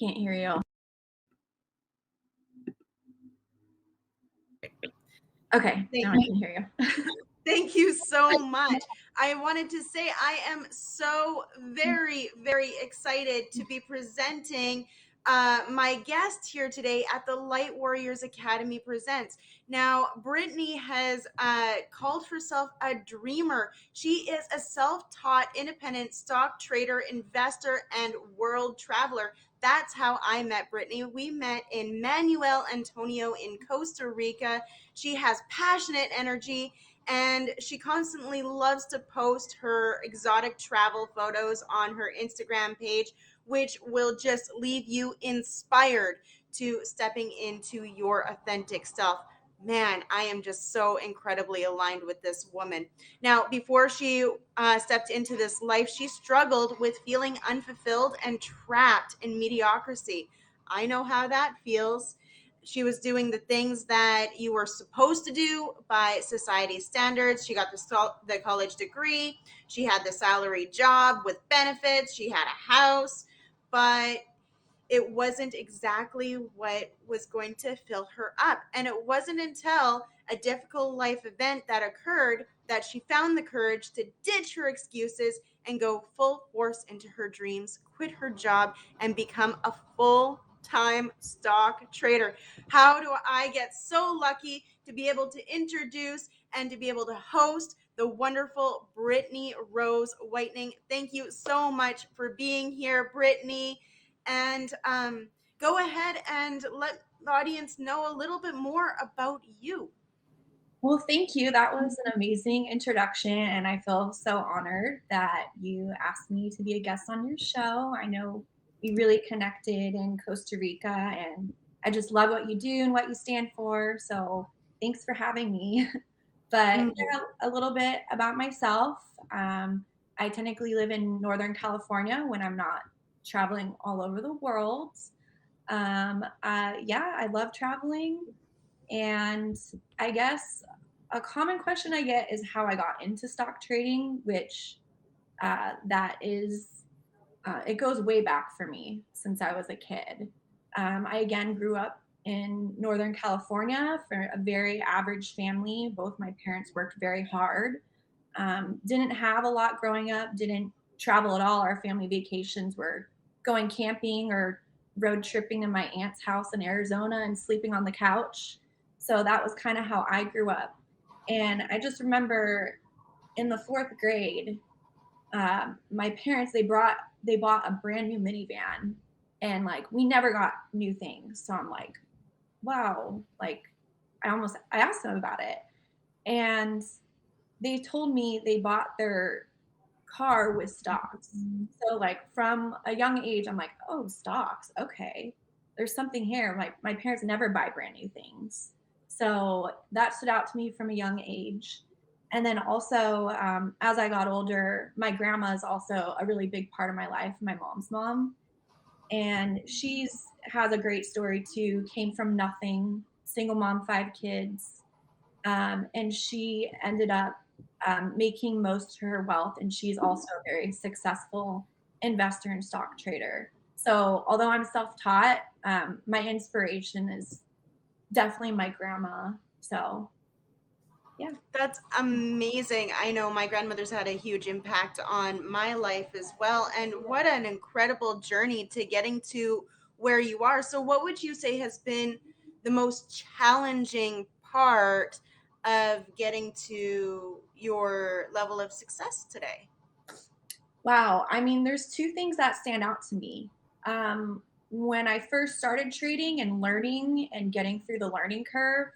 Can't hear you. Okay, now I can hear you. Thank you so much. I wanted to say I am so very, very excited to be presenting my guest here today at the Light Warriors Academy Presents. Now, Britni has called herself a dreamer. She is a self taught independent stock trader, investor, and world traveler. That's how I met Britni. We met in Manuel Antonio in Costa Rica. She has passionate energy and she constantly loves to post her exotic travel photos on her Instagram page, which will just leave you inspired to stepping into your authentic self. Man, I am just so incredibly aligned with this woman. Now, before she stepped into this life, she struggled with feeling unfulfilled and trapped in mediocrity. I know how that feels. She was doing the things that you were supposed to do by society's standards. She got the college degree. She had the salary job with benefits. She had a house, but it wasn't exactly what was going to fill her up. And it wasn't until a difficult life event that occurred that she found the courage to ditch her excuses and go full force into her dreams, quit her job, and become a full-time stock trader. How do I get so lucky to be able to introduce and to be able to host the wonderful Britni Rose Whitening? Thank you so much for being here, Britni. And go ahead and let the audience know a little bit more about you. Well, thank you. That was an amazing introduction, and I feel so honored that you asked me to be a guest on your show. I know we really connected in Costa Rica, and I just love what you do and what you stand for. So thanks for having me. But Mhm. yeah, a little bit about myself. I technically live in Northern California when I'm not traveling all over the world. Yeah, I love traveling. And I guess a common question I get is how I got into stock trading, which that is, it goes way back for me since I was a kid. I again grew up in Northern California for a very average family. Both my parents worked very hard. Didn't have a lot growing up, didn't travel at all. Our family vacations were going camping or road tripping in my aunt's house in Arizona and sleeping on the couch. So that was kind of how I grew up. And I just remember in the fourth grade, my parents they bought a brand new minivan, and like we never got new things. So I'm like, wow, like I asked them about it, and they told me they bought their car with stocks. So like from a young age, I'm like, oh, stocks, okay. There's something here. My parents never buy brand new things. So that stood out to me from a young age. And then also, as I got older, my grandma is also a really big part of my life, my mom's mom. And she's has a great story too, came from nothing, single mom, 5 kids, and she ended up making most of her wealth, and she's also a very successful investor and stock trader. So although I'm self-taught, my inspiration is definitely my grandma. So yeah. That's amazing. I know my grandmother's had a huge impact on my life as well. And what an incredible journey to getting to where you are. So, what would you say has been the most challenging part of getting to your level of success today? Wow. I mean, there's two things that stand out to me. When I first started trading and learning and getting through the learning curve,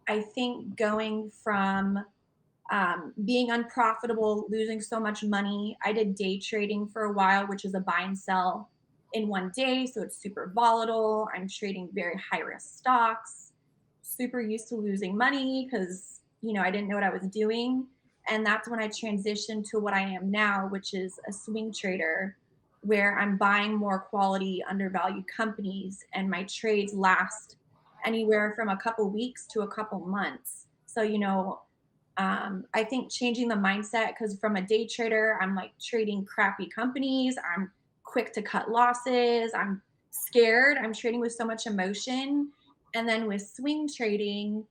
I think going from being unprofitable, losing so much money. I did day trading for a while, which is a buy and sell in one day. So it's super volatile. I'm trading very high risk stocks, super used to losing money because, I didn't know what I was doing. And that's when I transitioned to what I am now, which is a swing trader where I'm buying more quality undervalued companies and my trades last anywhere from a couple weeks to a couple months. So, I think changing the mindset, because from a day trader, I'm like trading crappy companies. I'm quick to cut losses. I'm scared. I'm trading with so much emotion. And then with swing trading,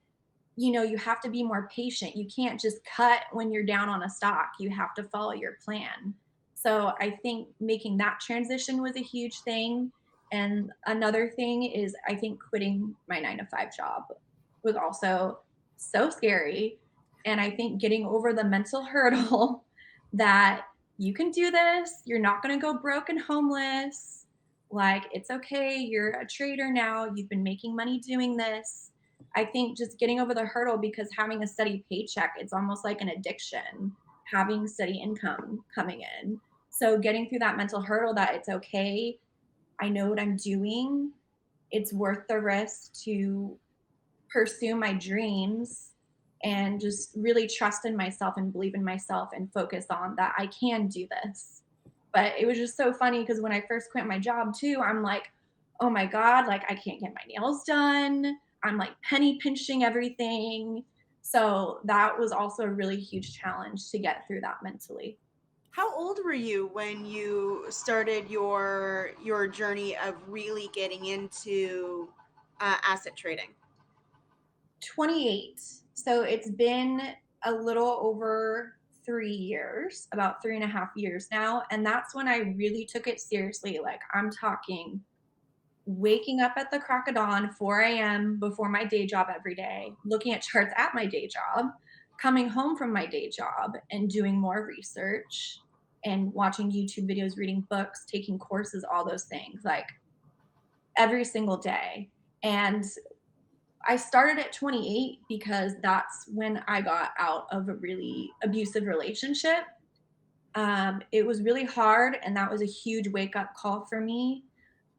you have to be more patient. You can't just cut when you're down on a stock. You have to follow your plan. So I think making that transition was a huge thing. And another thing is I think quitting my 9 to 5 job was also so scary. And I think getting over the mental hurdle that you can do this, you're not going to go broke and homeless. Like, it's okay. You're a trader now. You've been making money doing this. I think just getting over the hurdle, because having a steady paycheck, it's almost like an addiction, having steady income coming in. So getting through that mental hurdle that it's okay, I know what I'm doing, it's worth the risk to pursue my dreams and just really trust in myself and believe in myself and focus on that I can do this. But it was just so funny because when I first quit my job too, I'm like, oh my God, like I can't get my nails done. I'm like penny pinching everything. So that was also a really huge challenge to get through that mentally. How old were you when you started your journey of really getting into asset trading? 28. So it's been a little over 3 years, about 3.5 years now. And that's when I really took it seriously. Like, I'm talking waking up at the crack of dawn, 4 a.m. before my day job every day, looking at charts at my day job, coming home from my day job and doing more research and watching YouTube videos, reading books, taking courses, all those things, like every single day. And I started at 28 because that's when I got out of a really abusive relationship. It was really hard, and that was a huge wake up call for me.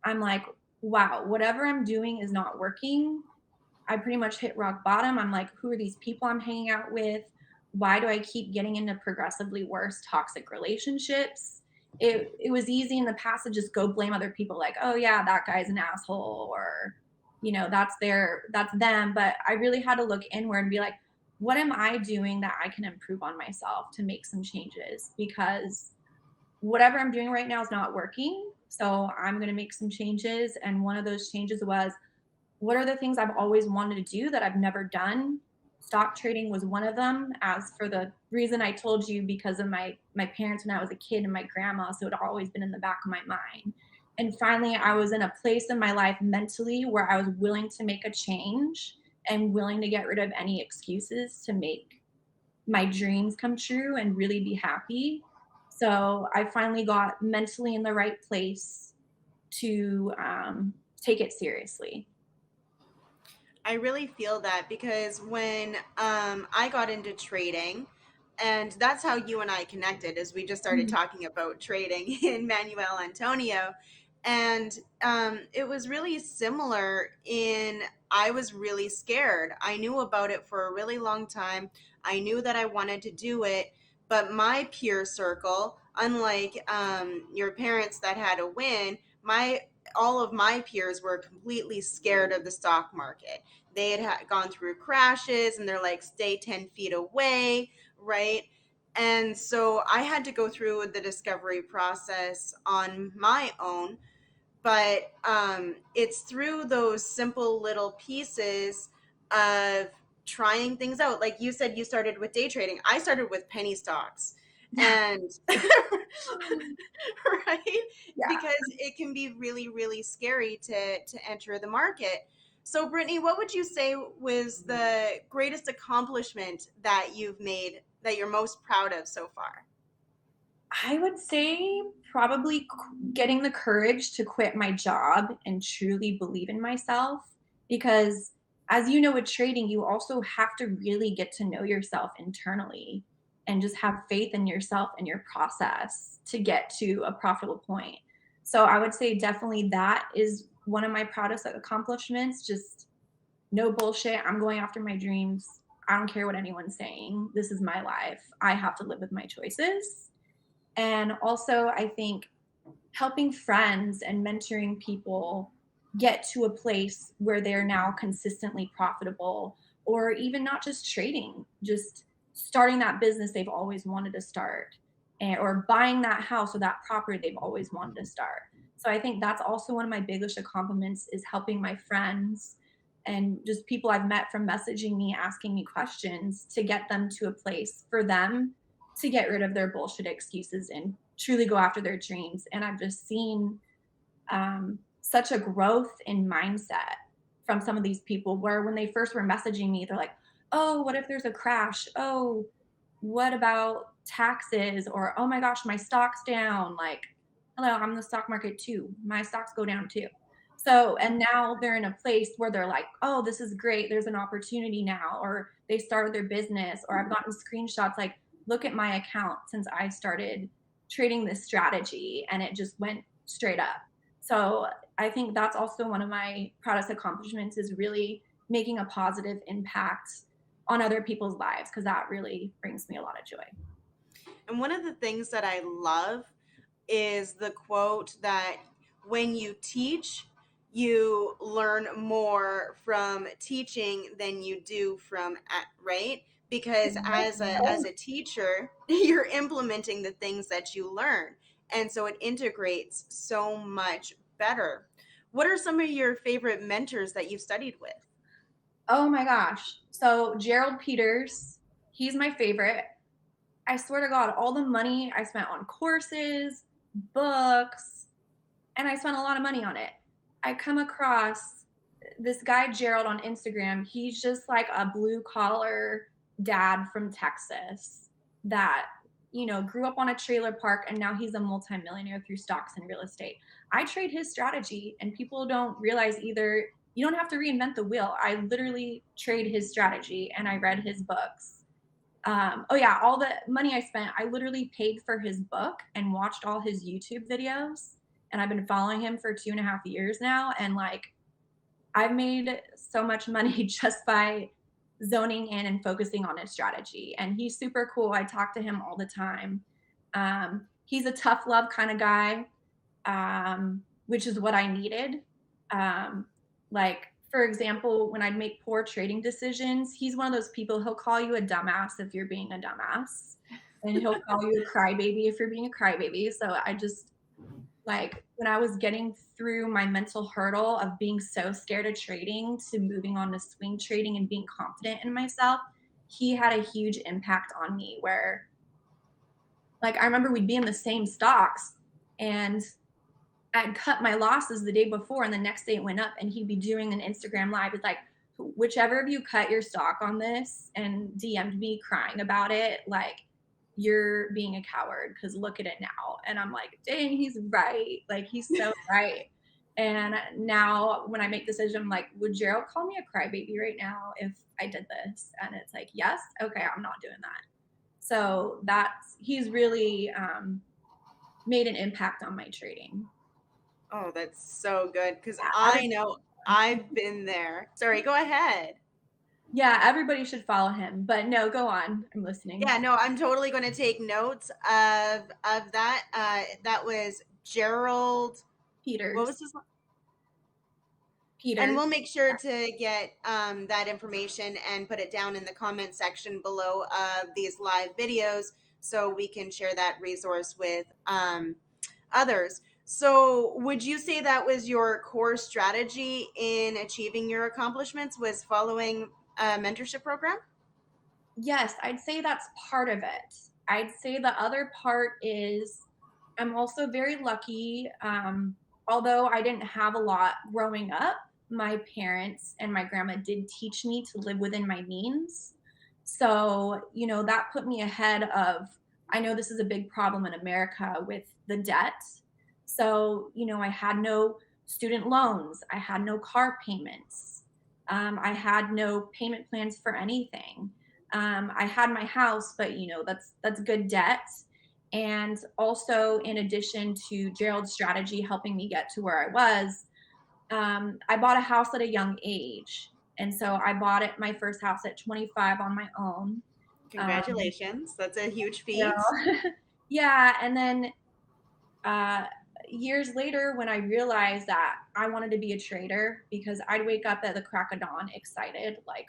I'm like, wow, whatever I'm doing is not working. I pretty much hit rock bottom. I'm like, who are these people I'm hanging out with? Why do I keep getting into progressively worse toxic relationships? It was easy in the past to just go blame other people, like, oh yeah, that guy's an asshole, or that's them. But I really had to look inward and be like, what am I doing that I can improve on myself to make some changes? Because whatever I'm doing right now is not working. So I'm going to make some changes. And one of those changes was, what are the things I've always wanted to do that I've never done? Stock trading was one of them. As for the reason I told you, because of my parents when I was a kid and my grandma, so it had always been in the back of my mind. And finally, I was in a place in my life mentally where I was willing to make a change and willing to get rid of any excuses to make my dreams come true and really be happy. So I finally got mentally in the right place to take it seriously. I really feel that because when I got into trading, and that's how you and I connected, as we just started Mhm. talking about trading in Manuel Antonio. And it was really similar in I was really scared. I knew about it for a really long time. I knew that I wanted to do it, but my peer circle, unlike your parents that had a win, my all of my peers were completely scared of the stock market. They had gone through crashes and they're like, stay 10 feet away, right? And so I had to go through the discovery process on my own. But it's through those simple little pieces of trying things out. Like you said, you started with day trading. I started with penny stocks. And right, Yeah. because it can be really really scary to enter the market. So Brittany, what would you say was the greatest accomplishment that you've made that you're most proud of so far? I would say probably getting the courage to quit my job and truly believe in myself. Because, as you know, with trading, you also have to really get to know yourself internally and just have faith in yourself and your process to get to a profitable point. So, I would say definitely that is one of my proudest accomplishments. Just no bullshit. I'm going after my dreams. I don't care what anyone's saying. This is my life. I have to live with my choices. And also, I think helping friends and mentoring people get to a place where they're now consistently profitable, or even not just trading, just starting that business they've always wanted to start, or buying that house or that property they've always wanted to start. So I think that's also one of my biggest accomplishments is helping my friends and just people I've met from messaging me, asking me questions to get them to a place for them to get rid of their bullshit excuses and truly go after their dreams. And I've just seen such a growth in mindset from some of these people where when they first were messaging me, they're like, oh, what if there's a crash? Oh, what about taxes? Or, oh my gosh, my stock's down. Like, hello, I'm in the stock market too. My stocks go down too. So, and now they're in a place where they're like, oh, this is great. There's an opportunity now. Or they started their business, or I've gotten screenshots like, look at my account since I started trading this strategy and it just went straight up. So I think that's also one of my proudest accomplishments is really making a positive impact on other people's lives because that really brings me a lot of joy. And one of the things that I love is the quote that when you teach, you learn more from teaching than you do from right? Because as a teacher, you're implementing the things that you learn. And so it integrates so much better. What are some of your favorite mentors that you've studied with? Oh my gosh. So Gerald Peters, he's my favorite. I swear to God, all the money I spent on courses, books, and I spent a lot of money on it. I come across this guy Gerald on Instagram. He's just like a blue collar dad from Texas that grew up on a trailer park and now he's a multimillionaire through stocks and real estate. I trade his strategy and people don't realize either you don't have to reinvent the wheel. I literally trade his strategy and I read his books. Oh yeah, all the money I spent, I literally paid for his book and watched all his YouTube videos. And I've been following him for 2.5 years now. And like, I've made so much money just by zoning in and focusing on his strategy. And he's super cool. I talk to him all the time. He's a tough love kind of guy, which is what I needed. Like, for example, when I'd make poor trading decisions, he's one of those people, he'll call you a dumbass if you're being a dumbass. And he'll call you a crybaby if you're being a crybaby. So I just, like, when I was getting through my mental hurdle of being so scared of trading to moving on to swing trading and being confident in myself, he had a huge impact on me where, like, I remember we'd be in the same stocks and I'd cut my losses the day before and the next day it went up and he'd be doing an Instagram live. It's like, whichever of you cut your stock on this and DM'd me crying about it, like, you're being a coward because look at it now. And I'm like, dang, he's right. Like, he's so right. And now when I make decisions, I'm like, would Gerald call me a crybaby right now if I did this? And it's like, yes. Okay, I'm not doing that. So he's really made an impact on my trading. Oh, that's so good because Yeah, I know I've been there. Sorry, go ahead. yeah, everybody should follow him. But no, go on. I'm listening. Yeah, no, I'm totally going to take notes of that. That was Gerald. What was Peters. his? And Peters. we'll make sure to get that information and put it down in the comment section below of these live videos so we can share that resource with others. So, would you say that was your core strategy in achieving your accomplishments? Was following a mentorship program? Yes, I'd say that's part of it. I'd say the other part is I'm also very lucky. Although I didn't have a lot growing up, my parents and my grandma did teach me to live within my means. So, that put me ahead of, I know this is a big problem in America with the debt. So, I had no student loans, I had no car payments, I had no payment plans for anything. I had my house, but that's good debt. And also, in addition to Gerald's strategy helping me get to where I was, I bought a house at a young age, and so I bought it my first house at 25 on my own. Um, Congratulations. That's a huge you feat. know, yeah, and then uh, years later, when I realized that I wanted to be a trader, because I'd wake up at the crack of dawn excited, like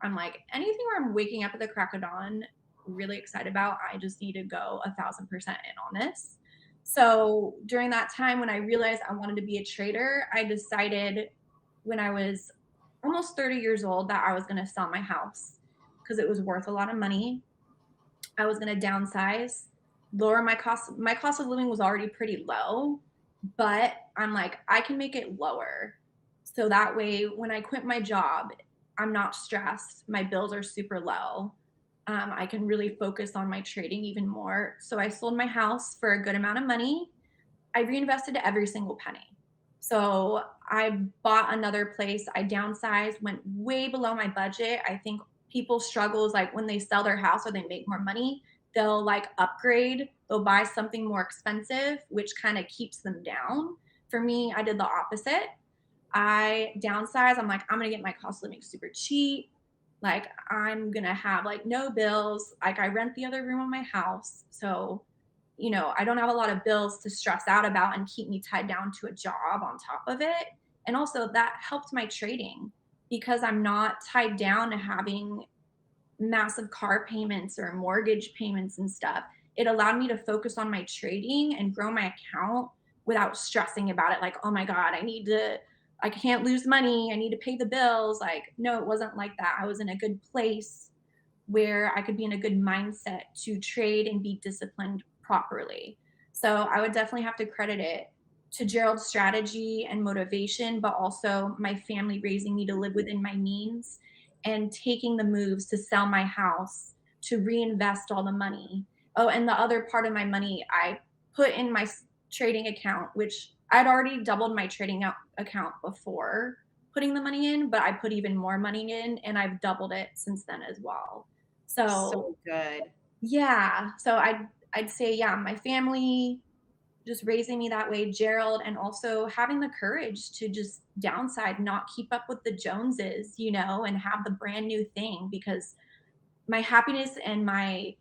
I'm like, anything where I'm waking up at the crack of dawn, really excited about, I just need to go 1,000% in on this. So during that time when I realized I wanted to be a trader, I decided when I was almost 30 years old that I was going to sell my house because it was worth a lot of money. I was going to downsize, lower my cost. My cost of living was already pretty low, but I'm like, I can make it lower. So that way, when I quit my job, I'm not stressed. My bills are super low. I can really focus on my trading even more. So I sold my house for a good amount of money. I reinvested every single penny. So I bought another place. I downsized, went way below my budget. I think people struggle is like when they sell their house or they make more money, they'll like upgrade, they'll buy something more expensive, which kind of keeps them down. For me, I did the opposite. I downsized. I'm like, I'm gonna get my cost of living super cheap. Like I'm gonna have like no bills. Like I rent the other room of my house. So I don't have a lot of bills to stress out about and keep me tied down to a job on top of it. And also that helped my trading because I'm not tied down to having massive car payments or mortgage payments and stuff. It allowed me to focus on my trading and grow my account without stressing about it. Like, oh my God, I can't lose money. I need to pay the bills. Like, no, it wasn't like that. I was in a good place where I could be in a good mindset to trade and be disciplined properly. So I would definitely have to credit it to Gerald's strategy and motivation, but also my family raising me to live within my means and taking the moves to sell my house to reinvest all the money. Oh, and the other part of my money I put in my trading account, which I'd already doubled my trading account before putting the money in, but I put even more money in and I've doubled it since then as well. So So good. yeah, so I'd say yeah, my family just raising me that way, Gerald, and also having the courage to just downside, not keep up with the Joneses, and have the brand new thing because my happiness and my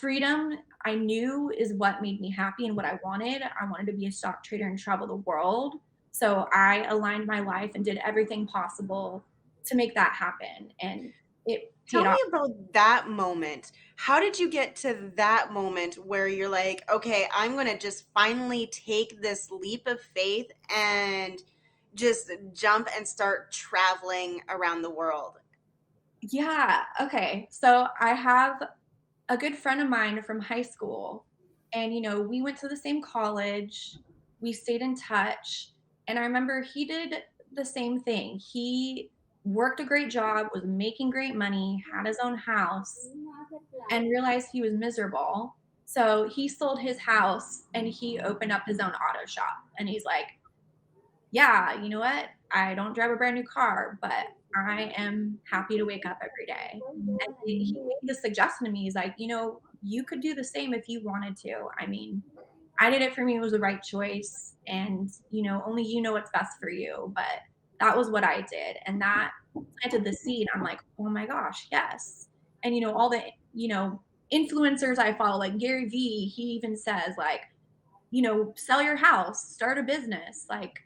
freedom I knew is what made me happy and what I wanted. I wanted to be a stock trader and travel the world. So I aligned my life and did everything possible to make that happen. And it Tell paid me off. about that moment. How did you get to that moment where you're like, okay, I'm going to just finally take this leap of faith and just jump and start traveling around the world? Yeah. Okay. So I have a good friend of mine from high school, and we went to the same college. We stayed in touch, and I remember he did the same thing. He worked a great job, was making great money, had his own house, and realized he was miserable. So he sold his house and he opened up his own auto shop. And he's like, yeah, you know what? I don't drive a brand new car, but I am happy to wake up every day. And he made the suggestion to me. He's like, you could do the same if you wanted to. I mean, I did it for me. It was the right choice. And, only you know what's best for you. But that was what I did. And that planted the seed. I'm like, oh my gosh, yes. And, all the, influencers I follow, like Gary Vee, he even says, like, sell your house, start a business, like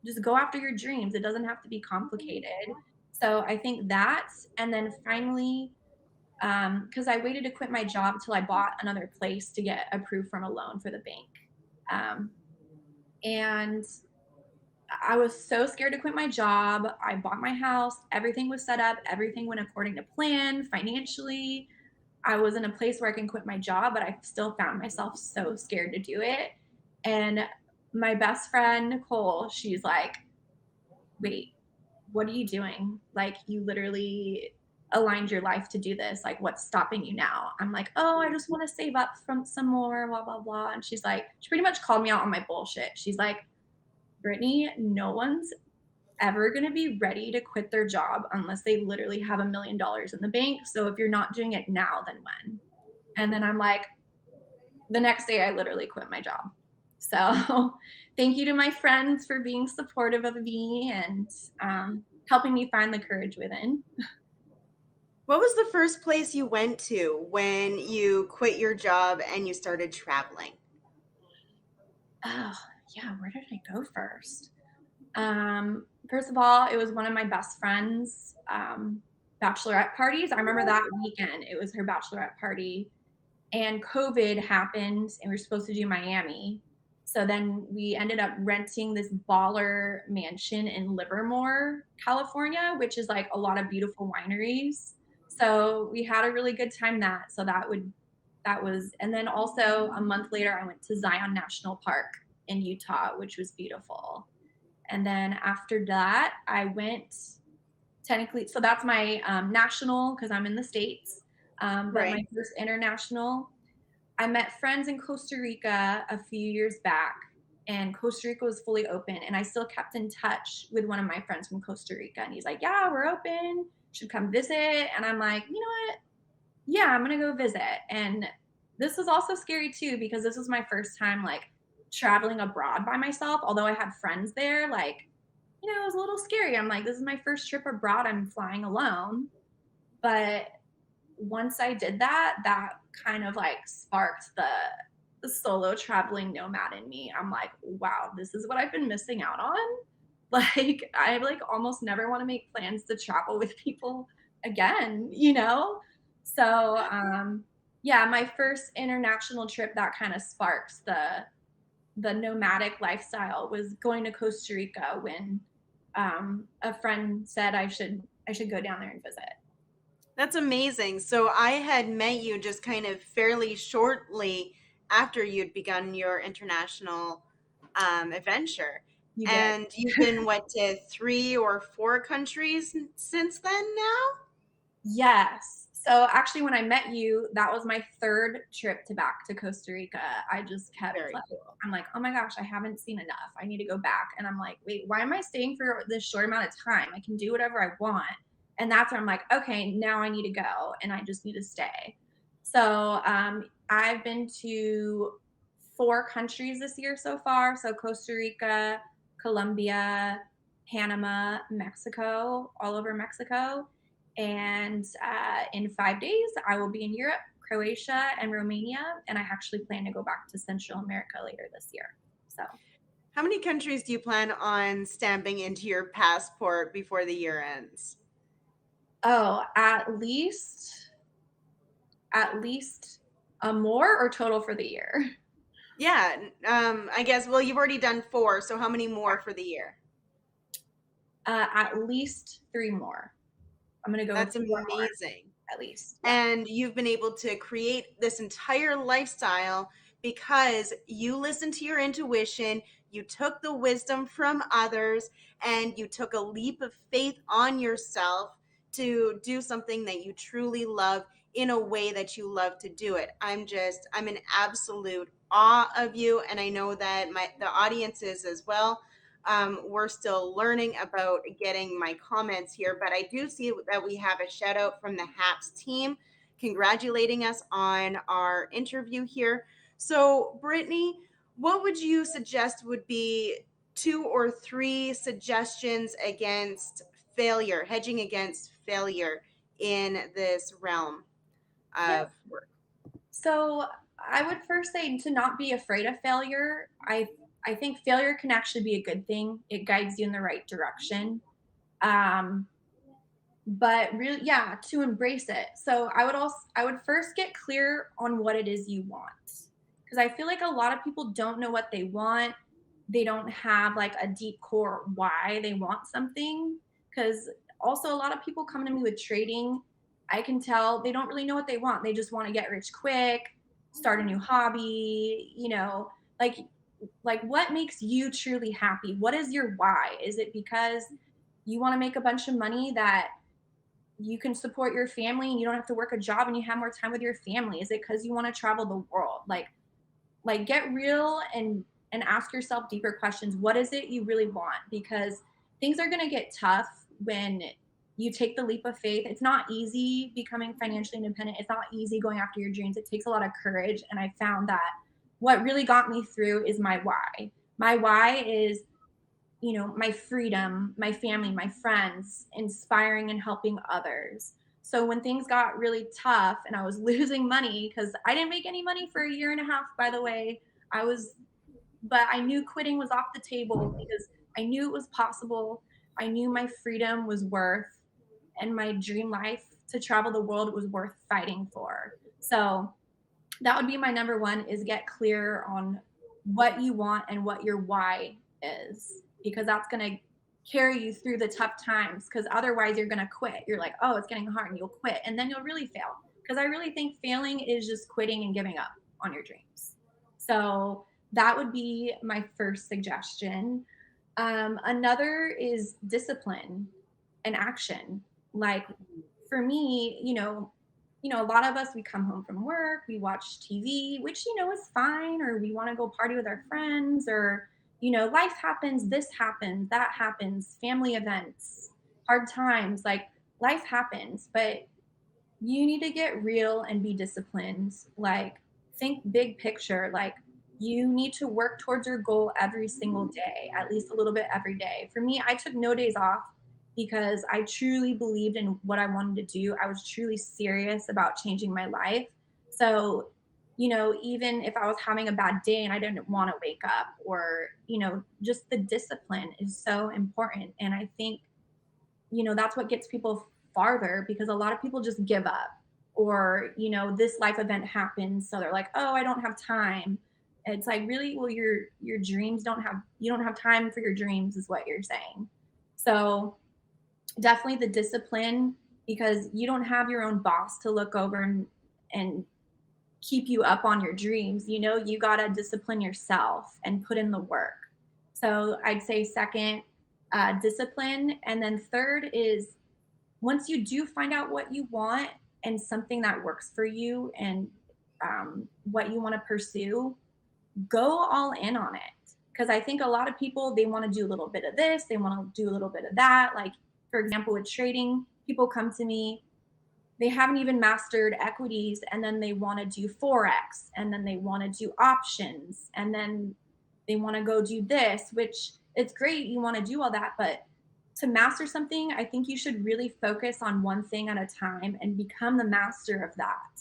just go after your dreams. It doesn't have to be complicated. So I think that, and then finally, because I waited to quit my job till I bought another place to get approved from a loan for the bank. Um, and I was so scared to quit my job. I bought my house, everything was set up, everything went according to plan financially. I was in a place where I can quit my job, but I still found myself so scared to do it. And my best friend, Nicole, she's like, wait, what are you doing? Like, you literally aligned your life to do this. Like, what's stopping you now? I'm like, oh, I just want to save up from some more, blah, blah, blah. And she's like, she pretty much called me out on my bullshit. She's like, Brittany, no one's ever going to be ready to quit their job unless they literally have $1 million in the bank. So if you're not doing it now, then when? And then I'm like, the next day I literally quit my job. So thank you to my friends for being supportive of me and helping me find the courage within. What was the first place you went to when you quit your job and you started traveling? Oh, yeah, where did I go first? First of all, it was one of my best friends' bachelorette parties. I remember that weekend. It was her bachelorette party. and COVID happened and we were supposed to do Miami. So then we ended up renting this baller mansion in Livermore, California, which is like a lot of beautiful wineries. So we had a really good time that. So that was, and then also a month later, I went to Zion National Park in Utah, which was beautiful. And then after that, I went technically, so that's my national because I'm in the States. But Right. my first international, I met friends in Costa Rica a few years back, and Costa Rica was fully open. And I still kept in touch with one of my friends from Costa Rica. And he's like, yeah, we're open. Should come visit. And I'm like, you know what? Yeah, I'm gonna go visit. And this was also scary too because this was my first time like traveling abroad by myself. Although I had friends there, like, it was a little scary. I'm like, this is my first trip abroad. I'm flying alone. But once I did that, that kind of like sparked the solo traveling nomad in me. I'm like, wow, this is what I've been missing out on. Like, I like almost never want to make plans to travel with people again. So, yeah, my first international trip that kind of sparks the nomadic lifestyle was going to Costa Rica when a friend said I should go down there and visit. That's amazing. So I had met you just kind of fairly shortly after you'd begun your international adventure. You did. And you've been, what, to 3 or 4 countries since then now? Yes. So actually, when I met you, that was my third trip to back to Costa Rica. I just kept Very like, cool. I'm like, oh my gosh, I haven't seen enough. I need to go back. And I'm like, wait, why am I staying for this short amount of time? I can do whatever I want. And that's where I'm like, okay, now I need to go and I just need to stay. So I've been to 4 countries this year so far. So Costa Rica, Colombia, Panama, Mexico, all over Mexico. And in 5 days, I will be in Europe, Croatia, and Romania. And I actually plan to go back to Central America later this year. So, How many countries do you plan on stamping into your passport before the year ends? oh, at least a more or total for the year. Yeah, I guess, well, you've already done 4, so how many more for the year? At least 3 more. I'm going to go That's 4 more amazing. at least. Yeah. And you've been able to create this entire lifestyle because you listened to your intuition, you took the wisdom from others, and you took a leap of faith on yourself to do something that you truly love in a way that you love to do it. I'm in absolute awe of you, and I know that the audience is as well. We're still learning about getting my comments here, but I do see that we have a shout out from the HAPS team congratulating us on our interview here. So, Brittany, what would you suggest would be 2 or 3 suggestions against failure, hedging against failure in this realm Yeah. of work? So I would first say to not be afraid of failure. I think failure can actually be a good thing. It guides you in the right direction. Um, but really, yeah, to embrace it. So I would first get clear on what it is you want, because I feel like a lot of people don't know what they want. They don't have like a deep core why they want something. Because also a lot of people come to me with trading. I can tell they don't really know what they want. They just want to get rich quick, start a new hobby, like what makes you truly happy? What is your why? Is it because you want to make a bunch of money that you can support your family and you don't have to work a job and you have more time with your family? Is it because you want to travel the world? Like get real and ask yourself deeper questions. What is it you really want? Because things are going to get tough when you take the leap of faith. It's not easy becoming financially independent. It's not easy going after your dreams. It takes a lot of courage. And I found that what really got me through is my why. My why is, my freedom, my family, my friends, inspiring and helping others. So when things got really tough and I was losing money, because I didn't make any money for a year and a half, by the way, but I knew quitting was off the table because I knew it was possible. I knew my freedom was worth, and my dream life to travel the world was worth fighting for. So that would be my number one, is get clear on what you want and what your why is, because that's going to carry you through the tough times, because otherwise you're going to quit. You're like, oh, it's getting hard, and you'll quit, and then you'll really fail, because I really think failing is just quitting and giving up on your dreams. So that would be my first suggestion. Another is discipline and action. Like, for me, a lot of us, we come home from work, we watch TV, which, is fine, or we want to go party with our friends, or, life happens, this happens, that happens, family events, hard times, like, life happens, but you need to get real and be disciplined. Like, think big picture. Like, you need to work towards your goal every single day, at least a little bit every day. For me, I took no days off because I truly believed in what I wanted to do. I was truly serious about changing my life. So, even if I was having a bad day and I didn't want to wake up, or, just the discipline is so important. And I think, that's what gets people farther, because a lot of people just give up, or, this life event happens. So they're like, oh, I don't have time. It's like, really? Well, your dreams you don't have time for your dreams, is what you're saying. So definitely the discipline, because you don't have your own boss to look over and keep you up on your dreams. You got to discipline yourself and put in the work. So I'd say second, discipline. And then third is, once you do find out what you want and something that works for you, and what you want to pursue, go all in on it. Because I think a lot of people, they want to do a little bit of this, they want to do a little bit of that. Like, for example, with trading, people come to me, they haven't even mastered equities, and then they want to do forex, and then they want to do options, and then they want to go do this, which, it's great, you want to do all that, but to master something, I think you should really focus on one thing at a time and become the master of that,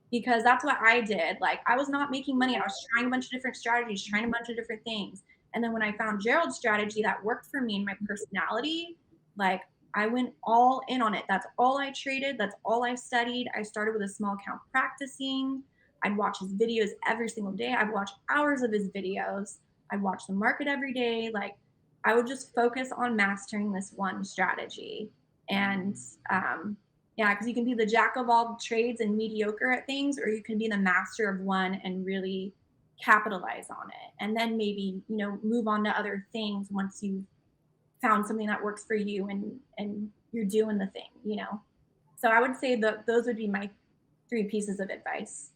because that's what I did. Like, I was not making money, I was trying a bunch of different strategies, trying a bunch of different things, and then when I found Gerald's strategy that worked for me and my personality, like, I went all in on it. That's all I traded. That's all I studied. I started with a small account practicing. I'd watch his videos every single day. I'd watch hours of his videos. I'd watch the market every day. Like, I would just focus on mastering this one strategy. And yeah, because you can be the jack of all trades and mediocre at things, or you can be the master of one and really capitalize on it. And then maybe, move on to other things once you've found something that works for you, and you're doing the thing. So I would say that those would be my three pieces of advice.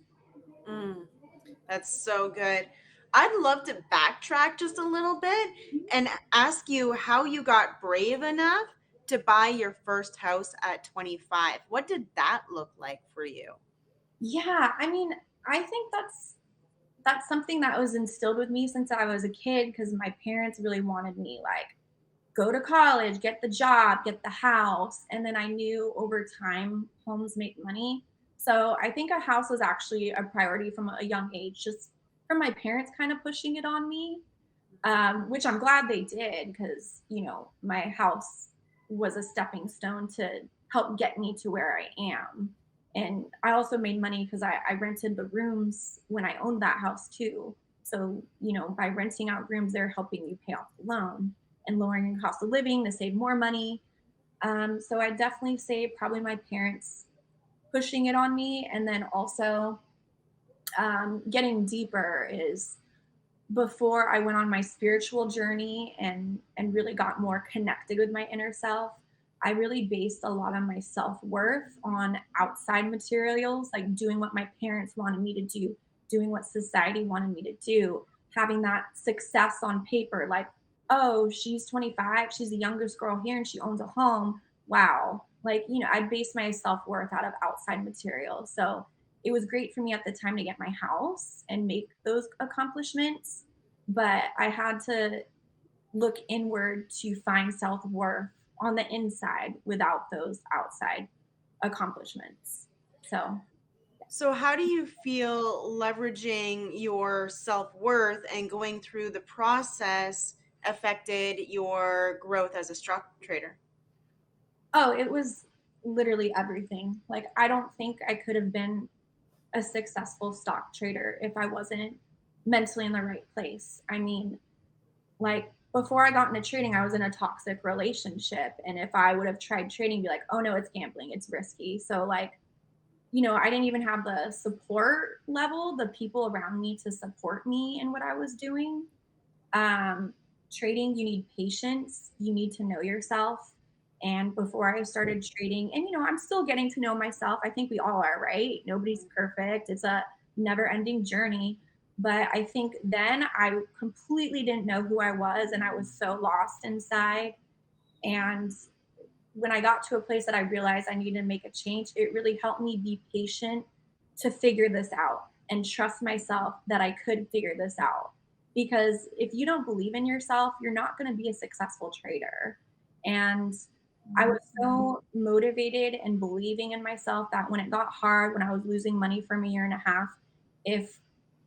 Mm, that's so good. I'd love to backtrack just a little bit and ask you how you got brave enough to buy your first house at 25. What did that look like for you? Yeah, I mean, I think that's something that was instilled with me since I was a kid, because my parents really wanted me, like, go to college, get the job, get the house. And then I knew over time homes make money. So I think a house was actually a priority from a young age, just from my parents kind of pushing it on me, which I'm glad they did, because, my house was a stepping stone to help get me to where I am. And I also made money because I rented the rooms when I owned that house too. So, by renting out rooms, they're helping you pay off the loan and lowering your cost of living to save more money. So I definitely say probably my parents pushing it on me. And then also, getting deeper is, before I went on my spiritual journey and really got more connected with my inner self, I really based a lot of my self-worth on outside materials, like doing what my parents wanted me to do, doing what society wanted me to do, having that success on paper, like, oh, she's 25, she's the youngest girl here, and she owns a home. Wow. Like, I based my self-worth out of outside materials. So it was great for me at the time to get my house and make those accomplishments, but I had to look inward to find self worth on the inside without those outside accomplishments. So, So, how do you feel leveraging your self worth and going through the process affected your growth as a stock trader? oh, it was literally everything. Like, I don't think I could have been a successful stock trader if I wasn't mentally in the right place. I mean, like before I got into trading, I was in a toxic relationship. And if I would have tried trading, be like, oh no, it's gambling, it's risky. So, like, I didn't even have the support level, the people around me to support me in what I was doing. Um, Trading, you need patience, you need to know yourself. And before I started trading, and I'm still getting to know myself. I think we all are, right? Nobody's perfect. It's a never ending journey. But I think then I completely didn't know who I was and I was so lost inside. And when I got to a place that I realized I needed to make a change, it really helped me be patient to figure this out and trust myself that I could figure this out. Because if you don't believe in yourself, you're not going to be a successful trader. And I was so motivated and believing in myself that when it got hard, when I was losing money for a year and a half, if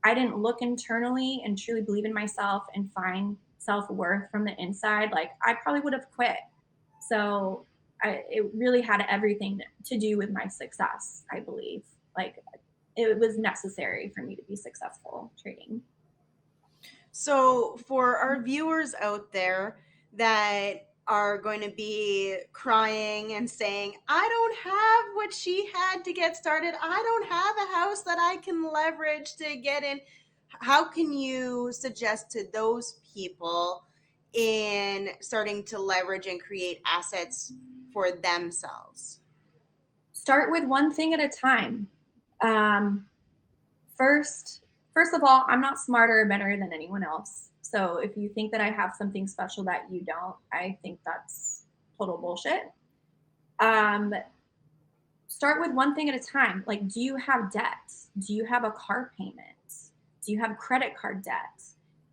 I didn't look internally and truly believe in myself and find self worth from the inside, like I probably would have quit. So it really had everything to do with my success, I believe. Like it was necessary for me to be successful trading. So, for our viewers out there that are going to be crying and saying, I don't have what she had to get started, I don't have a house that I can leverage to get in, how can you suggest to those people in starting to leverage and create assets for themselves? Start with one thing at a time. Um, first, first of all, I'm not smarter or better than anyone else. So if you think that I have something special that you don't, I think that's total bullshit. Um, Start with one thing at a time. Like, do you have debt? Do you have a car payment? Do you have credit card debt?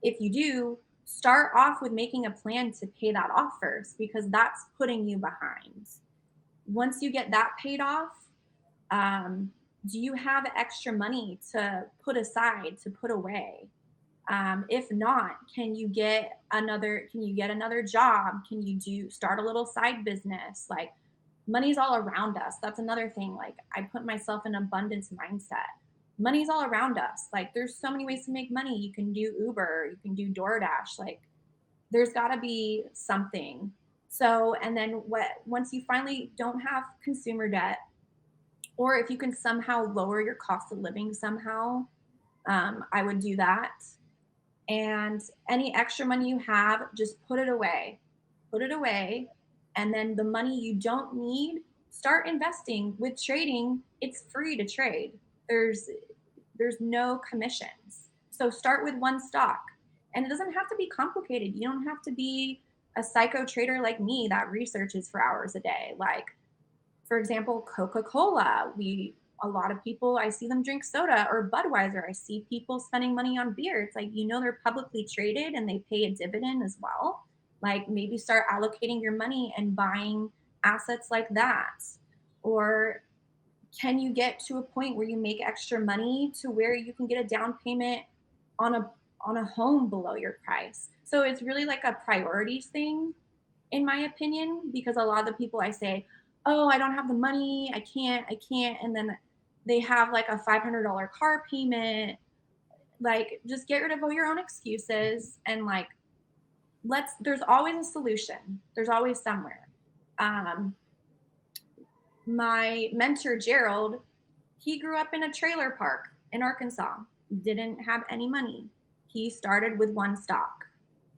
If you do, start off with making a plan to pay that off first because that's putting you behind. Once you get that paid off, do you have extra money to put aside, to put away? If not, can you get another job? Can you do start a little side business? Like money's all around us. That's another thing. Like I put myself in abundance mindset. Money's all around us. Like there's so many ways to make money. You can do Uber, you can do DoorDash. Like there's got to be something. So, and then once you finally don't have consumer debt, or if you can somehow lower your cost of living somehow, I would do that. And any extra money you have, just put it away. Put it away. And then the money you don't need, start investing. With trading, it's free to trade. There's no commissions. So start with one stock. And it doesn't have to be complicated. You don't have to be a psycho trader like me that researches for hours a day. Like for example, Coca-Cola. A lot of people I see them drink soda or Budweiser. I see people spending money on beer. It's like they're publicly traded and they pay a dividend as well. Like maybe start allocating your money and buying assets like that. Or can you get to a point where you make extra money to where you can get a down payment on a home below your price? So it's really like a priorities thing in my opinion, because a lot of the people I say, oh, I don't have the money, I can't. And then they have like a $500 car payment. Like, just get rid of all your own excuses and like, there's always a solution. There's always somewhere. Um, my mentor, Gerald, he grew up in a trailer park in Arkansas, didn't have any money. He started with one stock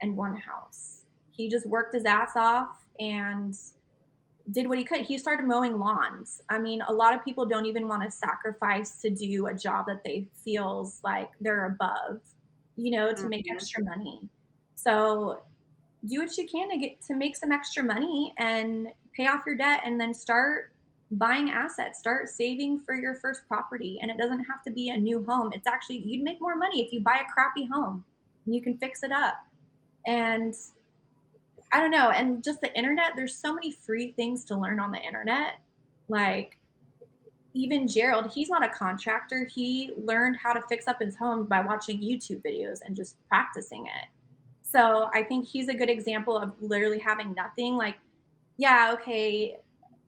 and one house. He just worked his ass off and did what he could. He started mowing lawns. I mean, a lot of people don't even want to sacrifice to do a job that they feels like they're above, to make Mhm. extra money. So do what you can to make some extra money and pay off your debt and then start buying assets, start saving for your first property. And it doesn't have to be a new home. It's actually, you'd make more money if you buy a crappy home and you can fix it up. And I don't know. And just the internet, there's so many free things to learn on the internet. Like even Gerald, he's not a contractor. He learned how to fix up his home by watching YouTube videos and just practicing it. So I think he's a good example of literally having nothing. Like, yeah, okay,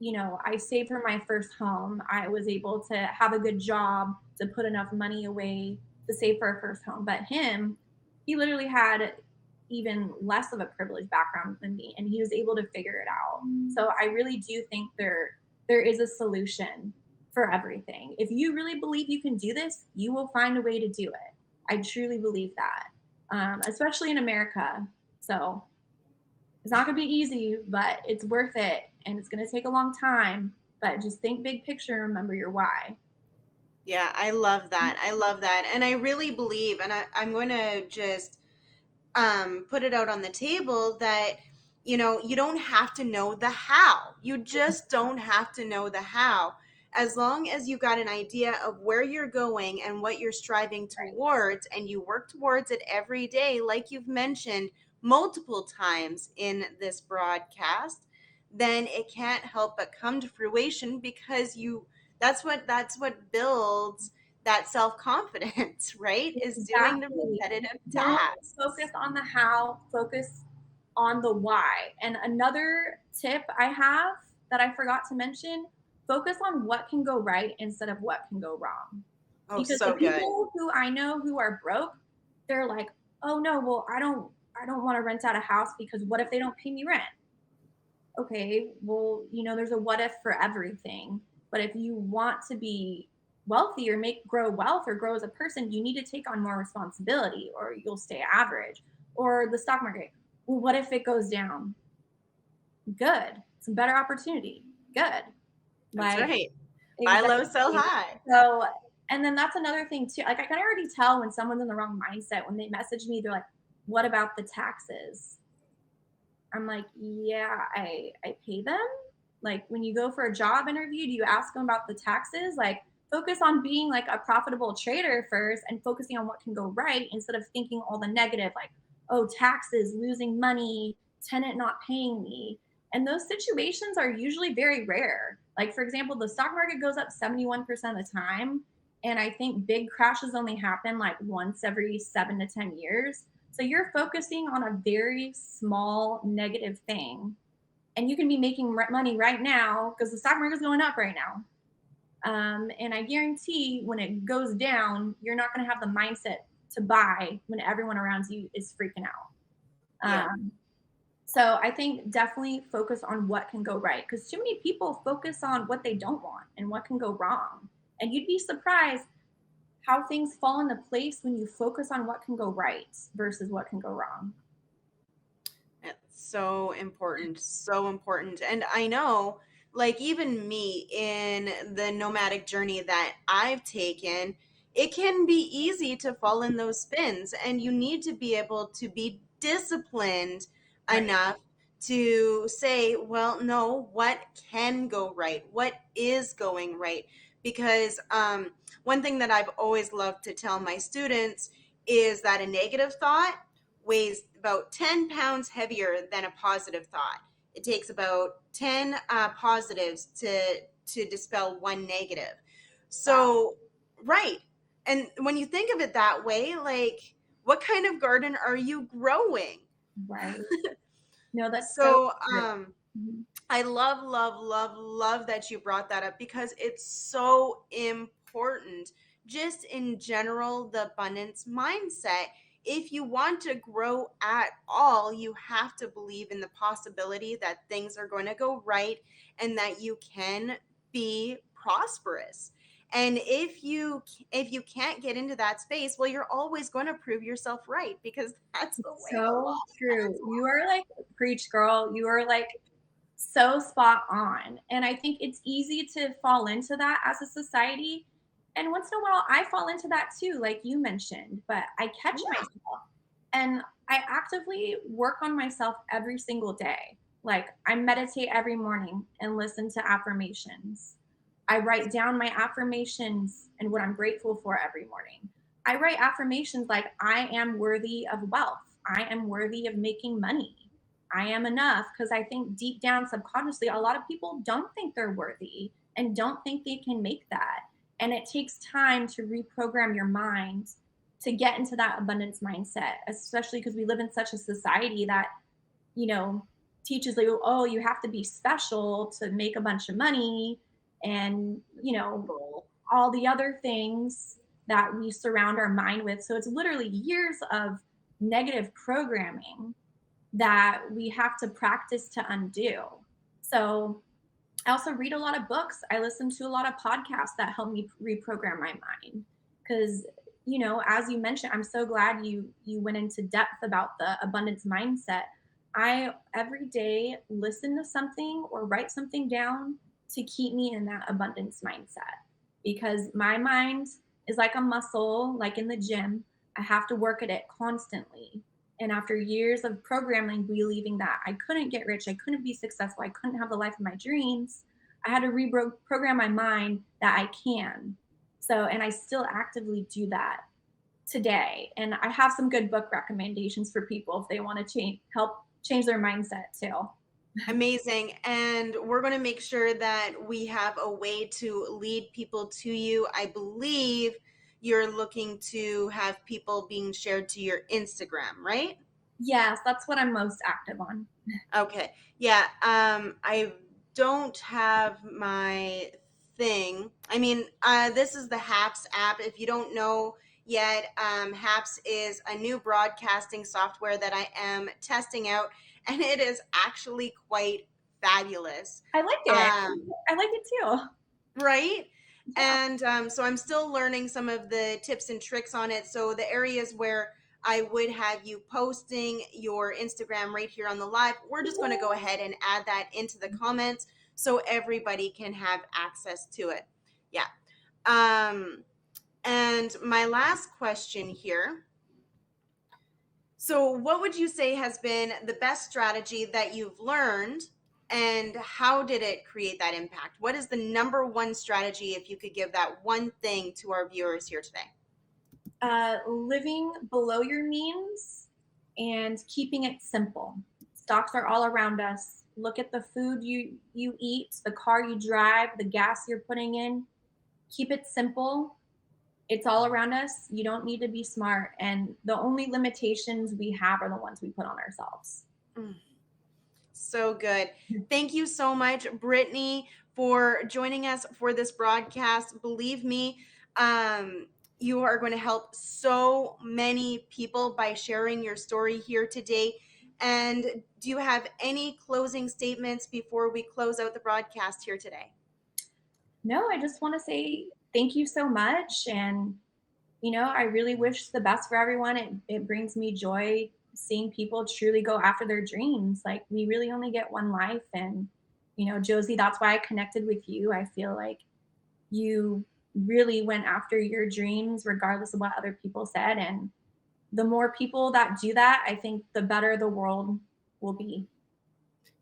I saved for my first home. I was able to have a good job to put enough money away to save for a first home. But him, he literally had even less of a privileged background than me, and he was able to figure it out. So I really do think there is a solution for everything. If you really believe you can do this, you will find a way to do it. I truly believe that, especially in America. So it's not going to be easy, but it's worth it. And it's going to take a long time. But just think big picture and remember your why. Yeah, I love that. I love that. And I really believe, and I'm going to just put it out on the table that, you don't have to know the how. You just don't have to know the how. As long as you got an idea of where you're going and what you're striving Right. towards, and you work towards it every day, like you've mentioned multiple times in this broadcast, then it can't help but come to fruition, because that's what builds that self-confidence, right? Is doing the Exactly. repetitive Don't tasks. focus on the how, focus on the why. And another tip I have that I forgot to mention, focus on what can go right instead of what can go wrong. Oh, Because the so good. people who I know who are broke, they're like, "Oh no, well, I don't want to rent out a house because what if they don't pay me rent?" Okay, well, there's a what if for everything. But if you want to be wealthy or grow wealth or grow as a person, you need to take on more responsibility or you'll stay average. Or the stock market. Well, what if it goes down? Good. It's a better opportunity. Good. That's Like, right. Buy low, sell exactly. high. So, and then that's another thing too. Like, I can already tell when someone's in the wrong mindset when they message me, they're like, what about the taxes? I'm like, yeah, I pay them. Like when you go for a job interview, do you ask them about the taxes? Like focus on being like a profitable trader first and focusing on what can go right instead of thinking all the negative, like, oh, taxes, losing money, tenant not paying me. And those situations are usually very rare. Like, for example, the stock market goes up 71% of the time. And I think big crashes only happen like once every 7 to 10 years. So you're focusing on a very small negative thing, and you can be making money right now because the stock market is going up right now. And I guarantee when it goes down, you're not going to have the mindset to buy when everyone around you is freaking out. Yeah. Um, so I think definitely focus on what can go right because too many people focus on what they don't want and what can go wrong. And you'd be surprised how things fall into place when you focus on what can go right versus what can go wrong. It's so important, so important. And I know, like, even me in the nomadic journey that I've taken, it can be easy to fall in those spins, and you need to be able to be disciplined Right. enough to say, well, no, what can go right? What is going right? Because one thing that I've always loved to tell my students is that a negative thought weighs about 10 pounds heavier than a positive thought. It takes about 10 positives to dispel one negative. Wow. So, right. And when you think of it that way, like, what kind of garden are you growing? Right. No, that's so So, true. Mhm. I love, love, love, love that you brought that up, because it's so important. Just in general, the abundance mindset. If you want to grow at all, you have to believe in the possibility that things are going to go right and that you can be prosperous. And if you can't get into that space, well, you're always going to prove yourself right, because that's the way the law So true. is. You are like, preach, girl. You are like so spot on. And I think it's easy to fall into that as a society. And once in a while, I fall into that too, like you mentioned, but I catch Yeah. myself and I actively work on myself every single day. Like I meditate every morning and listen to affirmations. I write down my affirmations and what I'm grateful for every morning. I write affirmations like I am worthy of wealth. I am worthy of making money. I am enough because I think deep down subconsciously, a lot of people don't think they're worthy and don't think they can make that. And it takes time to reprogram your mind to get into that abundance mindset, especially because we live in such a society that, you know, teaches you, oh, you have to be special to make a bunch of money, and all the other things that we surround our mind with. So it's literally years of negative programming that we have to practice to undo. So I also read a lot of books. I listen to a lot of podcasts that help me reprogram my mind. Because, as you mentioned, I'm so glad you went into depth about the abundance mindset. I every day listen to something or write something down to keep me in that abundance mindset. Because my mind is like a muscle, like in the gym. I have to work at it constantly. And after years of programming, believing that I couldn't get rich, I couldn't be successful, I couldn't have the life of my dreams, I had to reprogram my mind that I can. So, and I still actively do that today. And I have some good book recommendations for people if they want to help change their mindset too. Amazing. And we're going to make sure that we have a way to lead people to you. I believe you're looking to have people being shared to your Instagram, right? Yes, that's what I'm most active on. Okay. Yeah. I don't have my thing. I mean, this is the HAPS app. If you don't know yet, HAPS is a new broadcasting software that I am testing out, and it is actually quite fabulous. I like it. Um, I like it too. right? Yeah. And so I'm still learning some of the tips and tricks on it. So the areas where I would have you posting your Instagram right here on the live, we're just going to go ahead and add that into the comments so everybody can have access to it. Yeah. And my last question here. So, what would you say has been the best strategy that you've learned, and how did it create that impact? What is the number one strategy, if you could give that one thing to our viewers here today? Living below your means and keeping it simple. Stocks are all around us. Look at the food you eat, the car you drive, the gas you're putting in. Keep it simple. It's all around us. You don't need to be smart, and the only limitations we have are the ones we put on ourselves. Mm, so good. Thank you so much, Brittany, for joining us for this broadcast. Believe me, you are going to help so many people by sharing your story here today. And do you have any closing statements before we close out the broadcast here today? No, I just want to say thank you so much. And, I really wish the best for everyone. It brings me joy seeing people truly go after their dreams. Like, we really only get one life. And, Josie, that's why I connected with you. I feel like you really went after your dreams, regardless of what other people said. And the more people that do that, I think the better the world will be.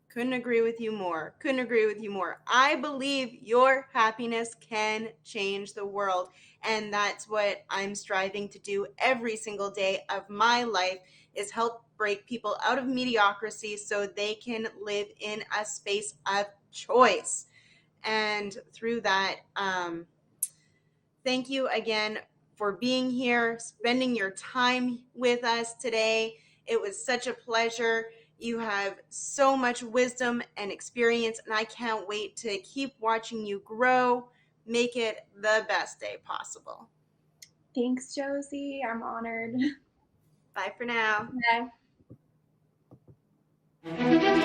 Couldn't agree with you more. Couldn't agree with you more. I believe your happiness can change the world. And that's what I'm striving to do every single day of my life, is help break people out of mediocrity so they can live in a space of choice. And through that, thank you again for being here, spending your time with us today. It was such a pleasure. You have so much wisdom and experience, and I can't wait to keep watching you grow. Make it the best day possible. Thanks, Josie. I'm honored. Bye for now. Bye.